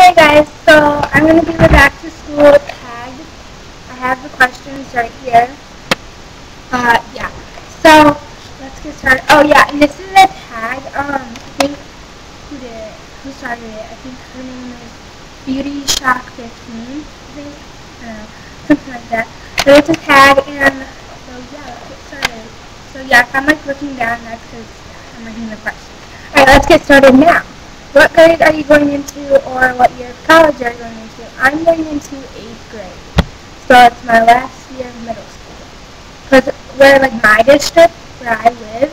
Hey guys, so I'm going to do the back to school tag. I have the questions right here. Yeah. So let's get started. Oh yeah, and this is a tag. I think who started it? I think her name is Beauty Shock 15. I think. I don't know, something like that. So it's a tag, and so yeah, let's get started. So yeah, if I'm like looking down, that's because I'm reading the questions. All right, let's get started now. What grade are you going into, or what year of college are you going into? I'm going into 8th grade. So it's my last year of middle school. Because where, like, my district, where I live,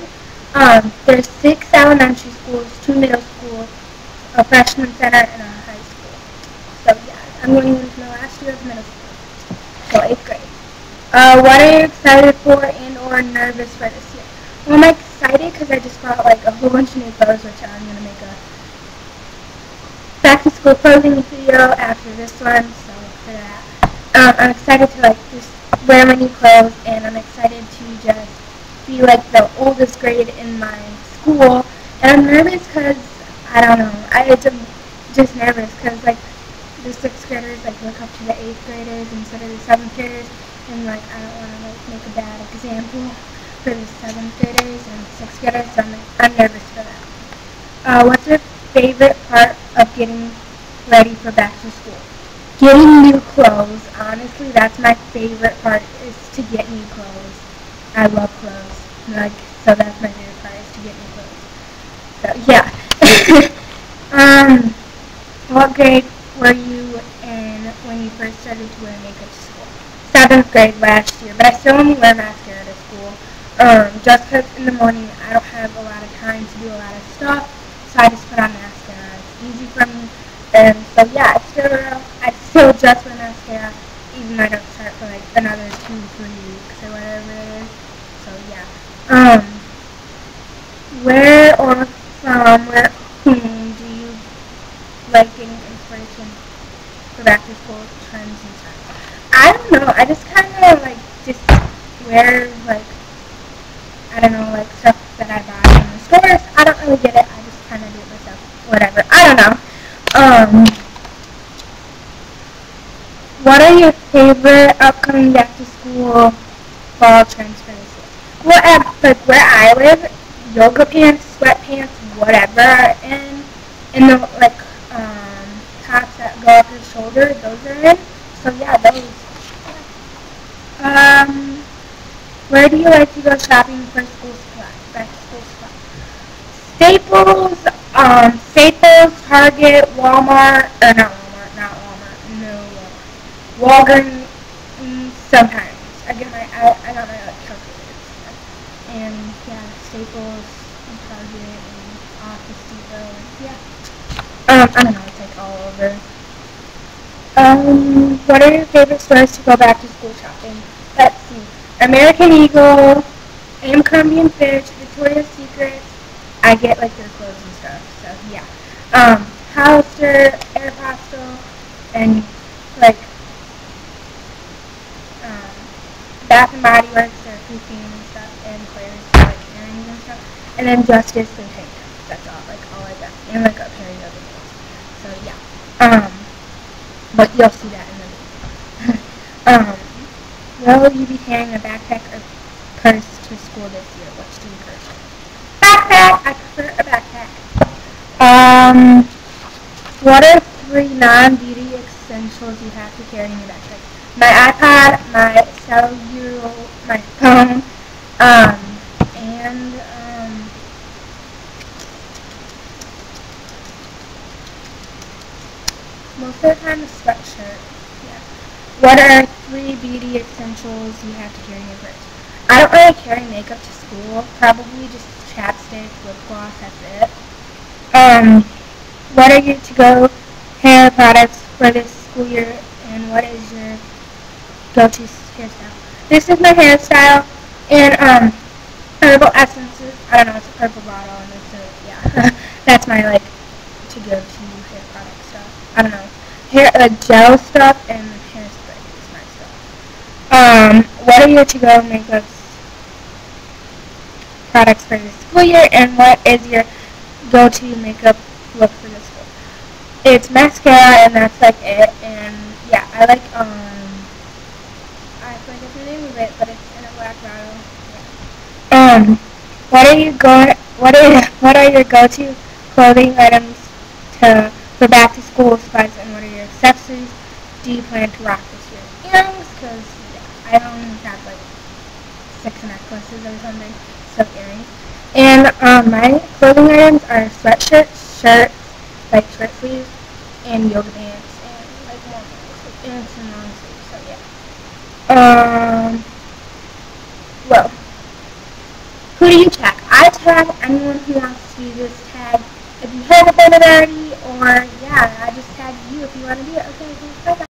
there's 6 elementary schools, 2 middle schools, a freshman center, and a high school. So yeah, I'm going into my last year of middle school. So 8th grade. What are you excited for and or nervous for this year? Well, I'm excited because I just got, like, a whole bunch of new clothes, which I'm going to make a back to school clothing video after this one, so for that. I'm excited to like just wear my new clothes, and I'm excited to just be like the oldest grade in my school. And I'm nervous because I don't know. I'm just nervous because like the 6th graders like look up to the 8th graders instead of the 7th graders, and like I don't want to like make a bad example for the 7th graders and 6th graders. So I'm nervous for that. What's your favorite part of getting ready for back to school? Getting new clothes. Honestly, that's my favorite part, is to get new clothes. I love clothes. Like, so that's my favorite part, is to get new clothes. So yeah. What grade were you in when you first started to wear makeup to school? 7th grade last year, but I still only wear mascara to school. Just because in the morning I don't have a lot of time to do a lot of stuff, so I just put on mascara. It's easy for me, and so yeah, I still just wear mascara, even though I don't start for like another 2-3 weeks or whatever it is. So yeah. Where or from where whom do you like getting inspiration for back to school trends and stuff? I don't know. I just kind of like just wear like I don't know, like stuff that I buy in the stores. I don't really get it. I just kind of do it myself. Whatever. I don't know. What are your favorite upcoming back to school fall trends for this year? Well, like where I live, yoga pants, sweatpants, whatever, and the like tops that go up your shoulder, those are in. So yeah, those. Where do you like to go shopping for school supplies? Back to school supplies. Staples, Target, Walmart, or not Walmart, no Walmart. Walgreens, sometimes. I got my like calculators. And yeah, Staples, and Target, and Office Depot, and yeah. I don't know, it's like all over. What are your favorite stores to go back to school shopping? Let's see. American Eagle, Abercrombie and Fitch, Victoria's Secret. I get like their clothes and stuff, so yeah. Hollister, Aeropostale, and like Bath and Body Works, their Christine and stuff, and Claire's like earrings and stuff. And then Justice and tank tops. That's all I got. And like a pair of yoga pants. So yeah. But you'll see that in the video. Will you be carrying a backpack or purse to school this year? Which do you prefer? Backpack! I prefer a backpack. What are 3 non-beauty essentials you have to carry in your backpack? My iPod, my cellular, my phone, and most of the time a sweatshirt. Yeah. What are 3 beauty essentials you have to carry in your purse? I don't really carry makeup to school. Probably just chapstick, lip gloss, that's it. What are your to-go hair products for this school year, and what is your go-to hairstyle? This is my hairstyle, and herbal essences. I don't know, it's a purple bottle, and it's yeah. That's my like to-go to hair product stuff. I don't know, hair gel stuff and hairspray is my stuff. What are your to-go makeup products for this school year, and what is your go-to makeup look for this school? It's mascara, and that's like it. And yeah, I like I forget the name of it, but it's in a black bottle. Yeah. What are you going? What are your go-to clothing items for back to school supplies, and what are your accessories do you plan to rock this year? Earrings, because yeah, I only have like 6 necklaces or something, so earrings. And my clothing items are sweatshirts, shirts, like shirt sleeves, and yoga pants, and like and some long sleeves. So yeah. Well, who do you tag? I tag anyone who wants to use this tag. If you haven't done it already, or yeah, I just tag you if you want to do it. Okay, bye bye.